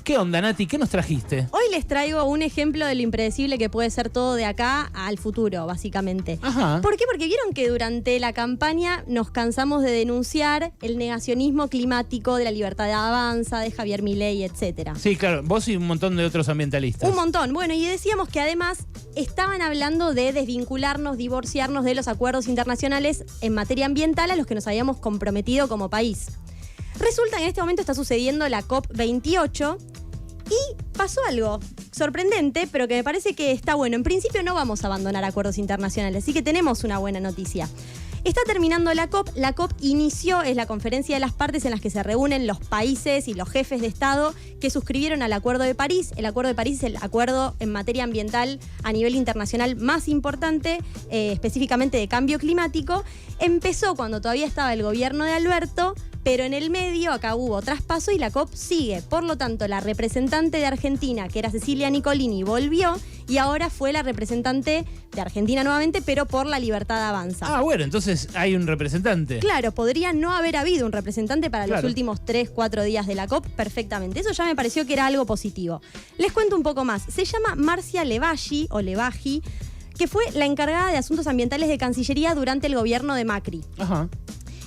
¿Qué onda, Nati? ¿Qué nos trajiste? Hoy les traigo un ejemplo de lo impredecible que puede ser todo de acá al futuro, básicamente. Ajá. ¿Por qué? Porque vieron que durante la campaña nos cansamos de denunciar el negacionismo climático de La Libertad Avanza, de Javier Milei, etcétera. Sí, claro, vos y un montón de otros ambientalistas. Un montón. Bueno, y decíamos que además estaban hablando de desvincularnos, divorciarnos de los acuerdos internacionales en materia ambiental a los que nos habíamos comprometido como país. Resulta que en este momento está sucediendo la COP28 y pasó algo sorprendente, pero que me parece que está bueno. En principio no vamos a abandonar acuerdos internacionales, así que tenemos una buena noticia. Está terminando la COP. La COP inició, es la conferencia de las partes en las que se reúnen los países y los jefes de Estado que suscribieron al Acuerdo de París. El Acuerdo de París es el acuerdo en materia ambiental a nivel internacional más importante, específicamente de cambio climático. Empezó cuando todavía estaba el gobierno de Alberto, pero en el medio acá hubo traspaso y la COP sigue. Por lo tanto, la representante de Argentina, que era Cecilia Nicolini, volvió y ahora fue la representante de Argentina nuevamente, pero por La Libertad Avanza. Ah, bueno, entonces hay un representante. Claro, podría no haber habido un representante para Claro. los últimos 3-4 días de la COP perfectamente. Eso ya me pareció que era algo positivo. Les cuento un poco más. Se llama Marcia Levaji, o Levaji, que fue la encargada de asuntos ambientales de Cancillería durante el gobierno de Macri. Ajá.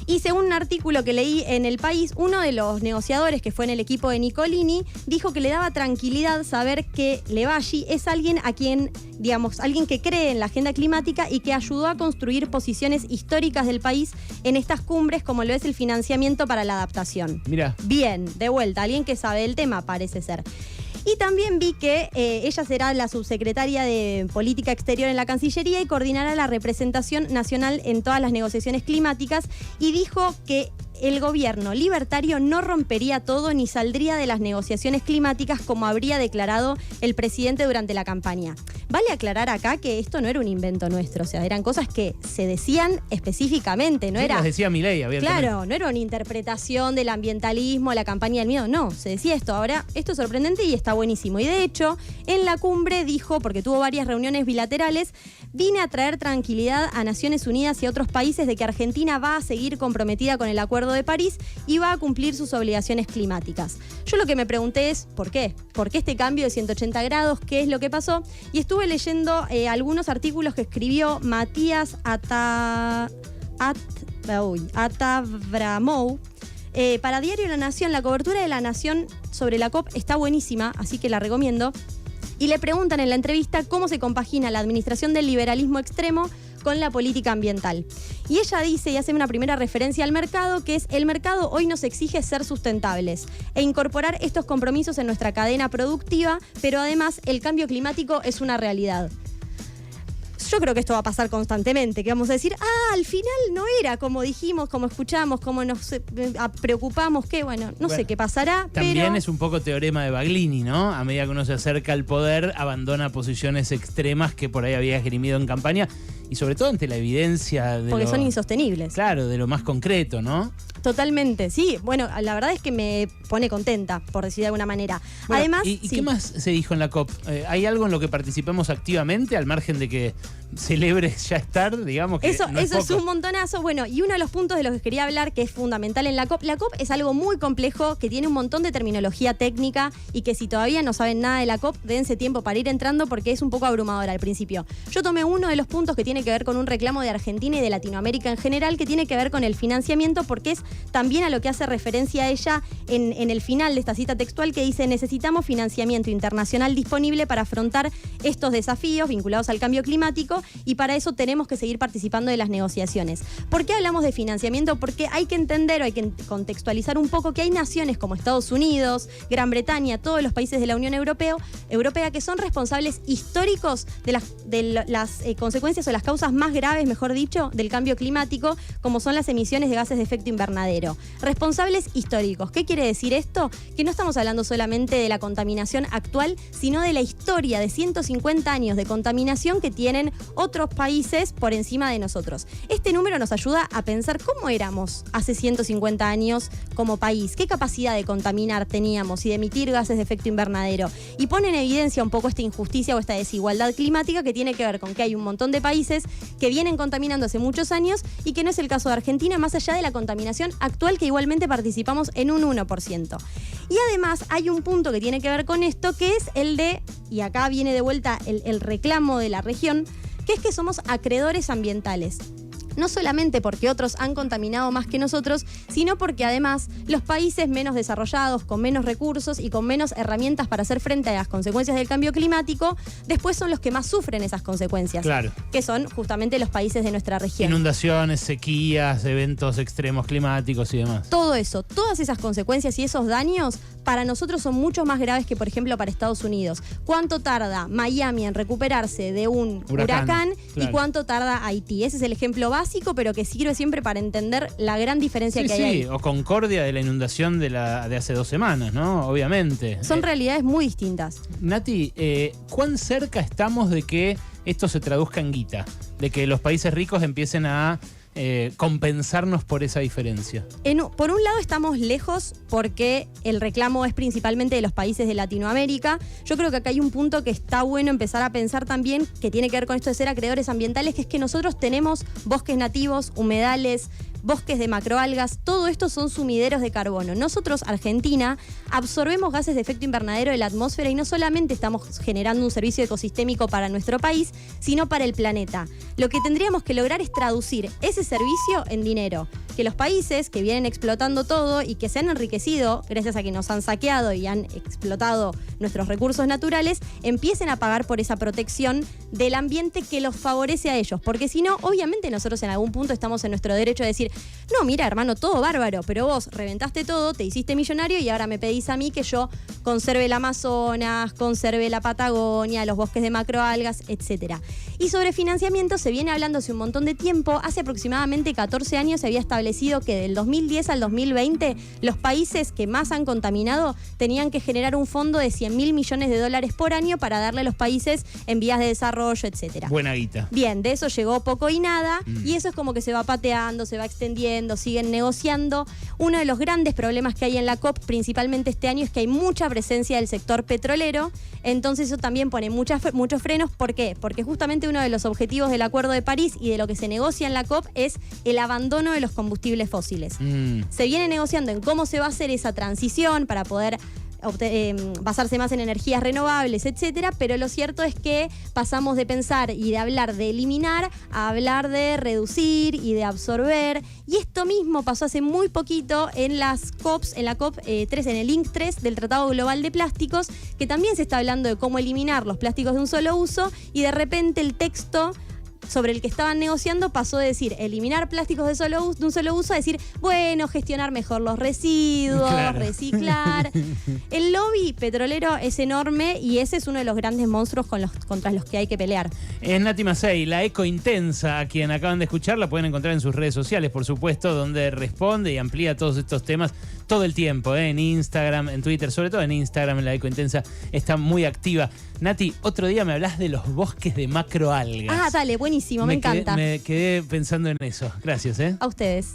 Y según un artículo que leí en El País, uno de los negociadores que fue en el equipo de Nicolini dijo que le daba tranquilidad saber que Levaji es alguien a quien, digamos, alguien que cree en la agenda climática y que ayudó a construir posiciones históricas del país en estas cumbres, como lo es el financiamiento para la adaptación. Mira. Bien, de vuelta, alguien que sabe del tema, parece ser. Y también vi que ella será la subsecretaria de Política Exterior en la Cancillería y coordinará la representación nacional en todas las negociaciones climáticas, y dijo que el gobierno libertario no rompería todo ni saldría de las negociaciones climáticas como habría declarado el presidente durante la campaña. Vale aclarar acá que esto no era un invento nuestro, o sea, eran cosas que se decían específicamente, no Sí, era... las decía Milei abiertamente. Claro, no era una interpretación del ambientalismo, la campaña del miedo, no, se decía esto. Ahora, esto es sorprendente y está buenísimo. Y de hecho, en la cumbre dijo, porque tuvo varias reuniones bilaterales, vine a traer tranquilidad a Naciones Unidas y a otros países de que Argentina va a seguir comprometida con el Acuerdo de París y va a cumplir sus obligaciones climáticas. Yo lo que me pregunté es, ¿por qué? ¿Por qué este cambio de 180 grados? ¿Qué es lo que pasó? Y estuve leyendo algunos artículos que escribió Matías Atavramou para Diario La Nación. La cobertura de La Nación sobre la COP está buenísima, así que la recomiendo. Y le preguntan en la entrevista cómo se compagina la administración del liberalismo extremo con la política ambiental. Y ella dice, y hace una primera referencia al mercado, que es: el mercado hoy nos exige ser sustentables e incorporar estos compromisos en nuestra cadena productiva, pero además el cambio climático es una realidad. Yo creo que esto va a pasar constantemente, que vamos a decir, al final no era como dijimos, como escuchamos, como nos preocupamos, que bueno, no sé qué pasará, También pero... es un poco teorema de Baglini, ¿no? A medida que uno se acerca al poder, abandona posiciones extremas que por ahí había esgrimido en campaña, y sobre todo ante la evidencia de porque lo, son insostenibles. Claro, de lo más concreto, ¿no? Totalmente, sí. Bueno, la verdad es que me pone contenta, por decir de alguna manera. Bueno, Además, ¿y sí. qué más se dijo en la COP? ¿Hay algo en lo que participemos activamente, al margen de que celebre ya estar, digamos? Que Eso no es poco? un montonazo. Bueno, y uno de los puntos de los que quería hablar, que es fundamental en la COP. La COP es algo muy complejo, que tiene un montón de terminología técnica, y que si todavía no saben nada de la COP, dense tiempo para ir entrando, porque es un poco abrumadora al principio. Yo tomé uno de los puntos que tiene que ver con un reclamo de Argentina y de Latinoamérica en general, que tiene que ver con el financiamiento, porque es también a lo que hace referencia a ella en el final de esta cita textual, que dice: necesitamos financiamiento internacional disponible para afrontar estos desafíos vinculados al cambio climático, y para eso tenemos que seguir participando de las negociaciones. ¿Por qué hablamos de financiamiento? Porque hay que entender, o hay que contextualizar un poco, que hay naciones como Estados Unidos, Gran Bretaña, todos los países de la Unión Europea que son responsables históricos de las consecuencias o las causas más graves, mejor dicho, del cambio climático, como son las emisiones de gases de efecto invernadero. Responsables históricos. ¿Qué quiere decir esto? Que no estamos hablando solamente de la contaminación actual, sino de la historia de 150 años de contaminación que tienen otros países por encima de nosotros. Este número nos ayuda a pensar cómo éramos hace 150 años como país, qué capacidad de contaminar teníamos y de emitir gases de efecto invernadero. Y pone en evidencia un poco esta injusticia o esta desigualdad climática, que tiene que ver con que hay un montón de países países que vienen contaminando hace muchos años y que no es el caso de Argentina, más allá de la contaminación actual que igualmente participamos en un 1%. Y además hay un punto que tiene que ver con esto, que es el de, y acá viene de vuelta el reclamo de la región, que es que somos acreedores ambientales. No solamente porque otros han contaminado más que nosotros, sino porque además los países menos desarrollados, con menos recursos y con menos herramientas para hacer frente a las consecuencias del cambio climático, después son los que más sufren esas consecuencias. Claro. Que son justamente los países de nuestra región. Inundaciones, sequías, eventos extremos climáticos y demás. Todo eso, todas esas consecuencias y esos daños para nosotros son mucho más graves que, por ejemplo, para Estados Unidos. ¿Cuánto tarda Miami en recuperarse de un huracán y cuánto tarda Haití? Ese es el ejemplo básico, pero que sirve siempre para entender la gran diferencia que hay ahí. O Concordia de la inundación de hace 2 semanas, ¿no? Obviamente. Son realidades muy distintas. Nati, ¿cuán cerca estamos de que esto se traduzca en guita? De que los países ricos empiecen a compensarnos por esa diferencia. Por un lado estamos lejos porque el reclamo es principalmente de los países de Latinoamérica. Yo creo que acá hay un punto que está bueno empezar a pensar también, que tiene que ver con esto de ser acreedores ambientales, que es que nosotros tenemos bosques nativos, humedales, bosques de macroalgas, todo esto son sumideros de carbono. Nosotros, Argentina, absorbemos gases de efecto invernadero de la atmósfera y no solamente estamos generando un servicio ecosistémico para nuestro país, sino para el planeta. Lo que tendríamos que lograr es traducir ese servicio en dinero. Que los países que vienen explotando todo y que se han enriquecido gracias a que nos han saqueado y han explotado nuestros recursos naturales, empiecen a pagar por esa protección del ambiente que los favorece a ellos. Porque si no, obviamente nosotros en algún punto estamos en nuestro derecho de decir, no, mira, hermano, todo bárbaro, pero vos reventaste todo, te hiciste millonario y ahora me pedís a mí que yo conserve el Amazonas, conserve la Patagonia, los bosques de macroalgas, etc. Y sobre financiamiento se viene hablando hace un montón de tiempo. Hace aproximadamente 14 años se había establecido que del 2010 al 2020 los países que más han contaminado tenían que generar un fondo de $100.000 millones por año para darle a los países en vías de desarrollo, etc. Buena guita. Bien, de eso llegó poco y nada, y eso es como que se va pateando, se va extendiendo, siguen negociando. Uno de los grandes problemas que hay en la COP, principalmente este año, es que hay mucha presencia del sector petrolero, entonces eso también pone muchos frenos. ¿Por qué? Porque justamente uno de los objetivos del Acuerdo de París y de lo que se negocia en la COP es el abandono de los combustibles fósiles. Se viene negociando en cómo se va a hacer esa transición para poder basarse más en energías renovables, etcétera, pero lo cierto es que pasamos de pensar y de hablar de eliminar a hablar de reducir y de absorber, y esto mismo pasó hace muy poquito en las COPs, en la COP 3, en el Link 3 del Tratado Global de Plásticos, que también se está hablando de cómo eliminar los plásticos de un solo uso, y de repente el texto sobre el que estaban negociando pasó de decir eliminar plásticos de un solo uso a decir, bueno, gestionar mejor los residuos, claro, reciclar. El lobby petrolero es enorme y ese es uno de los grandes monstruos contra los que hay que pelear. Es Nati Macei, la ecointensa, a quien acaban de escuchar, la pueden encontrar en sus redes sociales, por supuesto, donde responde y amplía todos estos temas todo el tiempo, en Instagram, en Twitter, sobre todo en Instagram, la ecointensa está muy activa. Nati, otro día me hablas de los bosques de macroalgas. Ah, dale, buenísimo, me encanta. Me quedé pensando en eso. Gracias, A ustedes.